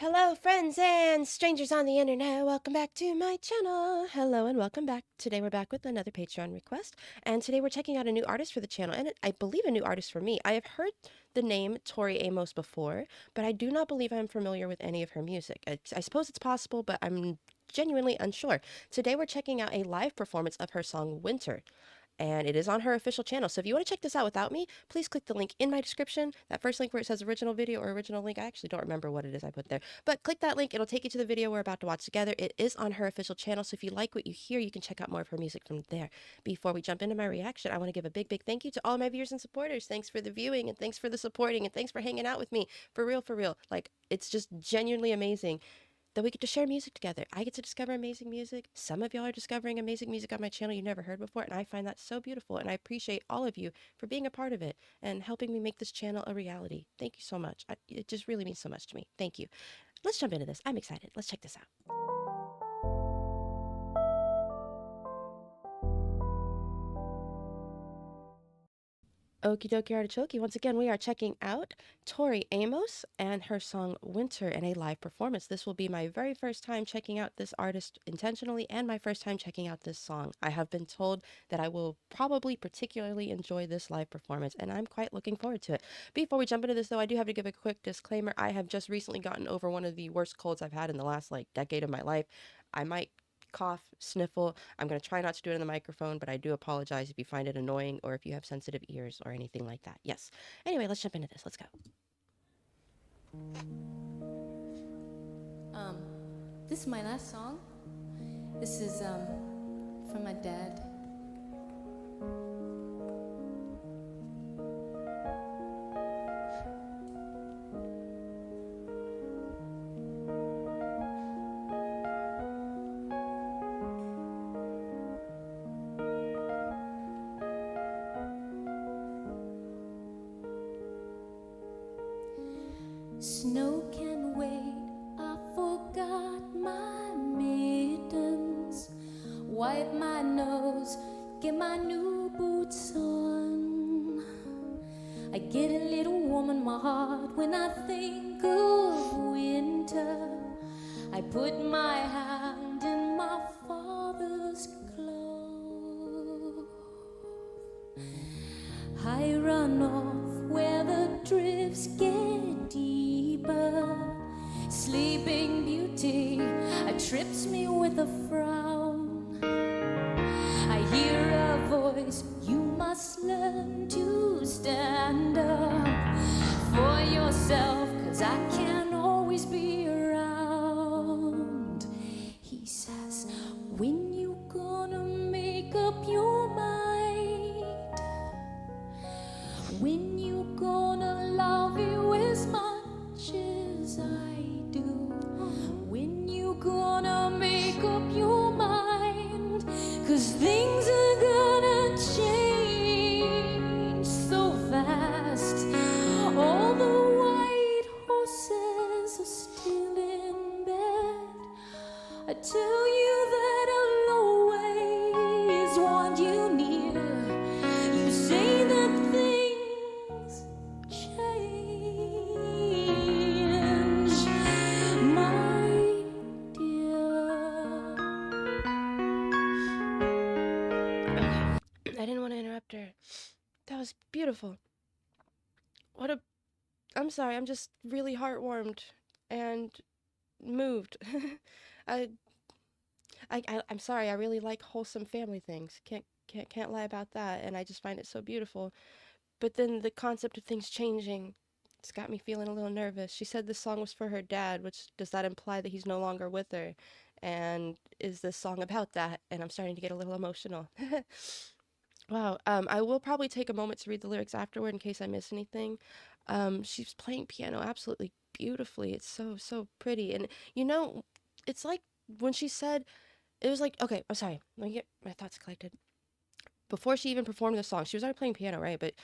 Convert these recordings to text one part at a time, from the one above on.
Hello, friends and strangers on the internet. Welcome back to my channel. Hello and welcome back. Today we're back with another Patreon request, and today we're checking out a new artist for the channel, and I believe a new artist for me. I have heard the name Tori Amos before, but I do not believe I'm familiar with any of her music. I suppose it's possible, but I'm genuinely unsure. Today we're checking out a live performance of her song Winter, and it is on her official channel. So if you want to check this out without me, please click the link in my description. That first link where it says original video or original link. I actually don't remember what it is I put there, but click that link. It'll take you to the video we're about to watch together. It is on her official channel. So if you like what you hear, you can check out more of her music from there. Before we jump into my reaction, I want to give a big thank you to all my viewers and supporters. Thanks for the viewing, and thanks for the supporting, and thanks for hanging out with me. For real, for real. Like, it's just genuinely amazing that we get to share music together. I get to discover amazing music. Some of y'all are discovering amazing music on my channel you never heard before, and I find that so beautiful, and I appreciate all of you for being a part of it and helping me make this channel a reality. Thank you so much. It just really means so much to me. Thank you. Let's jump into this. I'm excited. Let's check this out. Okie dokie artichoke. Once again, we are checking out Tori Amos and her song Winter in a live performance. This will be my very first time checking out this artist intentionally and my first time checking out this song. I have been told that I will probably particularly enjoy this live performance, and I'm quite looking forward to it. Before we jump into this, though, I do have to give a quick disclaimer. I have just recently gotten over one of the worst colds I've had in the last decade of my life. I might cough, sniffle. I'm going to try not to do it in the microphone, but I do apologize if you find it annoying or if you have sensitive ears or anything like that. Yes. Anyway, let's jump into this. Let's go. This is my last song. This is from my dad. Snow can wait, I forgot my mittens. Wipe my nose, get my new boots on. I get a little warm in my heart when I think of winter. I put my hand in my father's glove. I run off where the drifts get deeper. Sleeping Beauty trips me with a frown. I hear a voice, you must learn to stand up for yourself, 'cause I can't always be around. He says, when you gonna make up your mind? When you gonna love you as much as I do? When you gonna make up your mind? 'Cause things are gonna change so fast. All the white horses are still in bed. I tell you that I'll always want you near. You say that things change, my dear. I didn't want to interrupt her. That was beautiful. I'm sorry, I'm just really heartwarmed and moved. I, I'm sorry, I really like wholesome family things. Can't lie about that, and I just find it so beautiful. But then the concept of things changing, it's got me feeling a little nervous. She said this song was for her dad, which does that imply that he's no longer with her? And is this song about that? And I'm starting to get a little emotional. Wow. I will probably take a moment to read the lyrics afterward in case I miss anything. She's playing piano absolutely beautifully. It's so pretty. And you know, it's like when she said, it was like, okay, I'm sorry. Let me get my thoughts collected. Before she even performed the song, she was already playing piano, right? But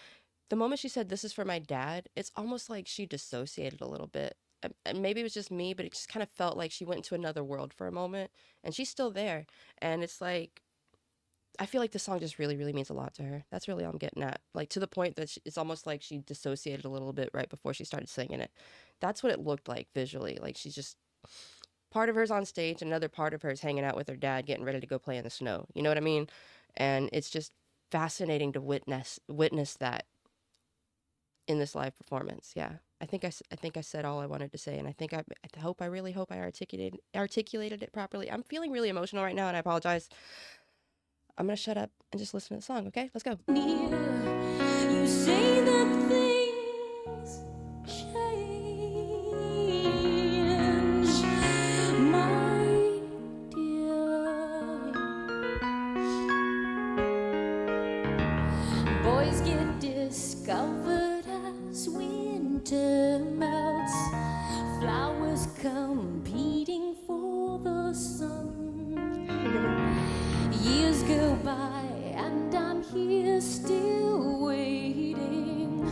the moment she said, "This is for my dad," it's almost like she dissociated a little bit. And maybe it was just me, but it just kind of felt like she went into another world for a moment, and she's still there. And it's like, I feel like the song just really, really means a lot to her. That's really all I'm getting at. Like to the point that it's almost like she dissociated a little bit right before she started singing it. That's what it looked like visually. Like she's just part of her's on stage, and another part of her is hanging out with her dad, getting ready to go play in the snow. You know what I mean? And it's just fascinating to witness that in this live performance. Yeah. I think I said all I wanted to say, and I really hope I articulated it properly. I'm feeling really emotional right now, and I apologize. I'm gonna shut up and just listen to the song. Okay, let's go. Near, you say that things change, my dear. Boys get discovered as winter melts, flowers competing for the sun. Years go by and I'm here still waiting,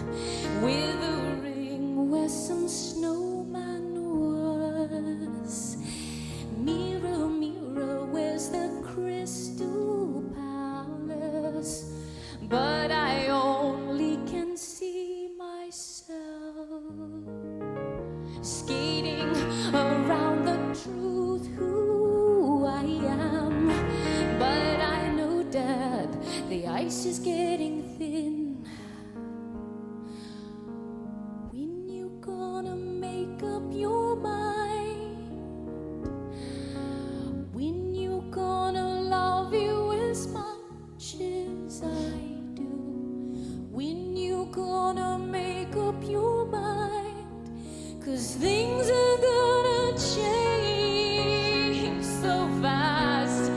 withering where some snowman was. Mirror, mirror, where's the crystal palace? But I only can see myself skating around the truth who I am. But I know, Dad, the ice is getting thin. When you gonna make up your mind? When you gonna love you as much as I do? When you gonna make up your mind? 'Cause things are gonna change so fast.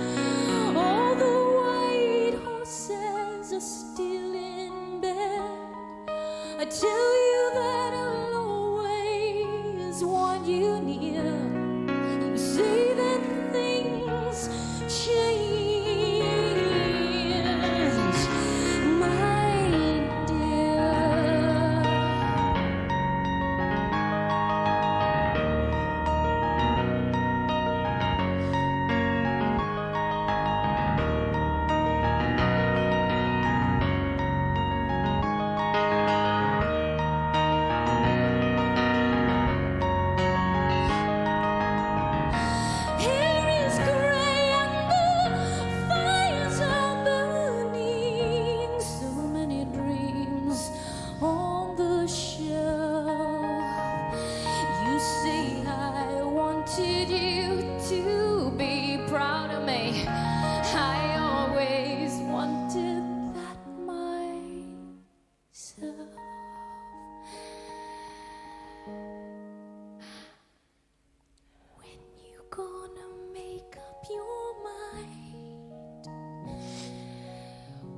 All the white horses are still in bed. I tell you that I'll always want you near. You say that things change, my dear. Here is gray and the fires are burning. So many dreams on the shelf. You say I wanted you to be proud of me. I always wanted that myself. When you gonna make up your mind?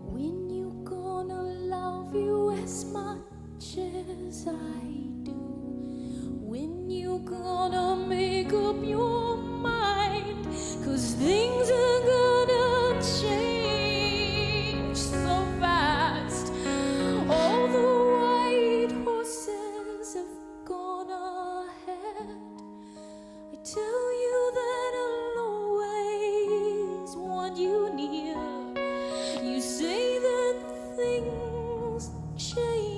When you gonna love you as much as I do? When you gonna make up your mind? 'Cause things are gonna change so fast. All the white horses have gone ahead. I tell you that I'll always want you near. You say that things change,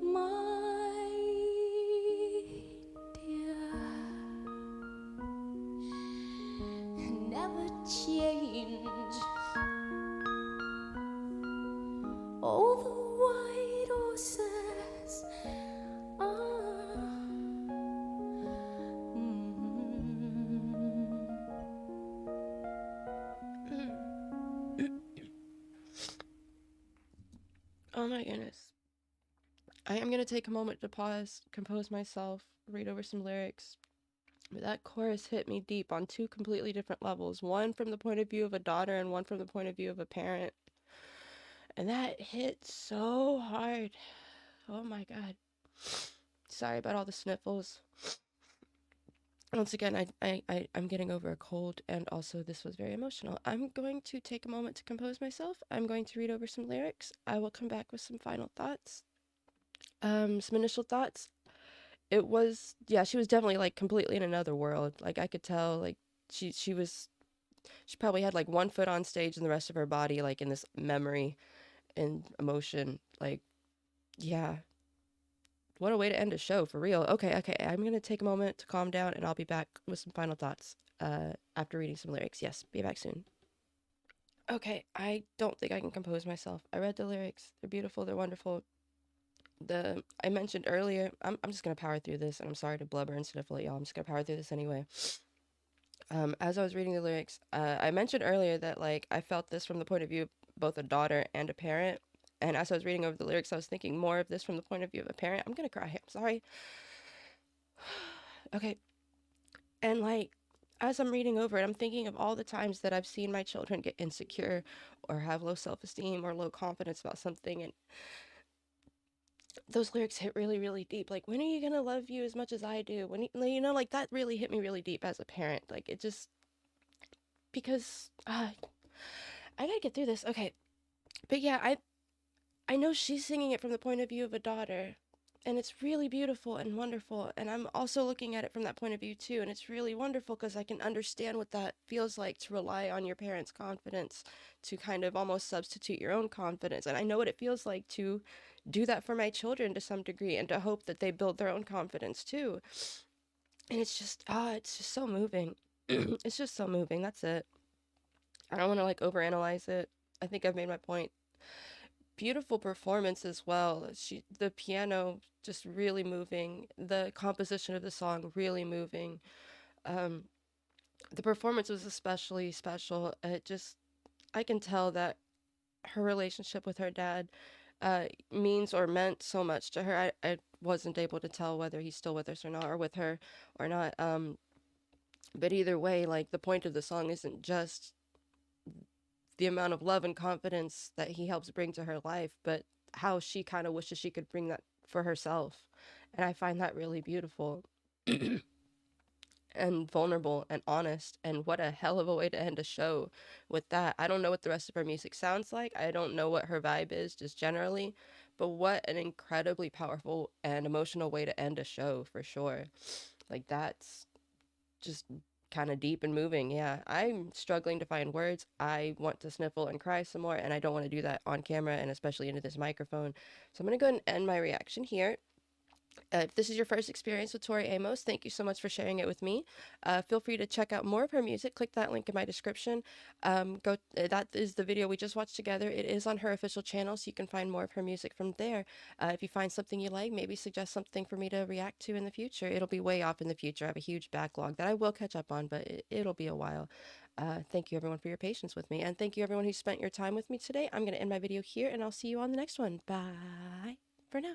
my dear. Never change. All the white horses are. Oh my goodness. I am gonna take a moment to pause, compose myself, read over some lyrics. But that chorus hit me deep on two completely different levels. One from the point of view of a daughter, and one from the point of view of a parent. And that hit so hard. Oh my god. Sorry about all the sniffles. Once again, I'm getting over a cold, and also this was very emotional. I'm going to take a moment to compose myself. I'm going to read over some lyrics. I will come back with some final thoughts. Some initial thoughts. It was, yeah, she was definitely like completely in another world. Like I could tell, like she was She probably had like one foot on stage and the rest of her body like in this memory and emotion. Like, yeah, what a way to end a show for real. Okay, okay, I'm gonna take a moment to calm down and I'll be back with some final thoughts after reading some lyrics. Yes, be back soon. Okay, I don't think I can compose myself. I read the lyrics. They're beautiful, they're wonderful. The I mentioned earlier, I'm just gonna power through this and I'm sorry to blubber and sniffle at y'all. I'm just gonna power through this anyway. As I was reading the lyrics, I mentioned earlier that like I felt this from the point of view of both a daughter and a parent. And as I was reading over the lyrics, I was thinking more of this from the point of view of a parent. I'm gonna cry. I'm sorry. Okay. And like as I'm reading over it, I'm thinking of all the times that I've seen my children get insecure or have low self-esteem or low confidence about something, and those lyrics hit really, really deep. Like, when are you gonna love you as much as I do? When you know, like that really hit me really deep as a parent. Like it just because I gotta get through this. Okay, but yeah, I know she's singing it from the point of view of a daughter, and it's really beautiful and wonderful. And I'm also looking at it from that point of view too, and it's really wonderful because I can understand what that feels like to rely on your parents' confidence to kind of almost substitute your own confidence. And I know what it feels like to do that for my children to some degree and to hope that they build their own confidence too. And it's just so moving. It's just so moving. That's it. I don't want to like overanalyze it. I think I've made my point. Beautiful performance as well. The piano just really moving. The composition of the song really moving. Um, the performance was especially special. I can tell that her relationship with her dad means or meant so much to her. I wasn't able to tell whether he's still with us or not, or with her or not. But either way, like the point of the song isn't just the amount of love and confidence that he helps bring to her life, but how she kind of wishes she could bring that for herself. And I find that really beautiful and vulnerable and honest. And what a hell of a way to end a show with that. I don't know what the rest of her music sounds like. I don't know what her vibe is, just generally. But what an incredibly powerful and emotional way to end a show for sure. Like, that's just kind of deep and moving. Yeah, I'm struggling to find words. I want to sniffle and cry some more, and I don't want to do that on camera and especially into this microphone. So I'm going to go ahead and end my reaction here. If this is your first experience with Tori Amos, thank you so much for sharing it with me. Feel free to check out more of her music. Click that link in my description. That is the video we just watched together. It is on her official channel, so you can find more of her music from there. If you find something you like, maybe suggest something for me to react to in the future. It'll be way off in the future. I have a huge backlog that I will catch up on, but it'll be a while. Thank you everyone for your patience with me, and thank you everyone who spent your time with me today. I'm going to end my video here, and I'll see you on the next one. Bye for now.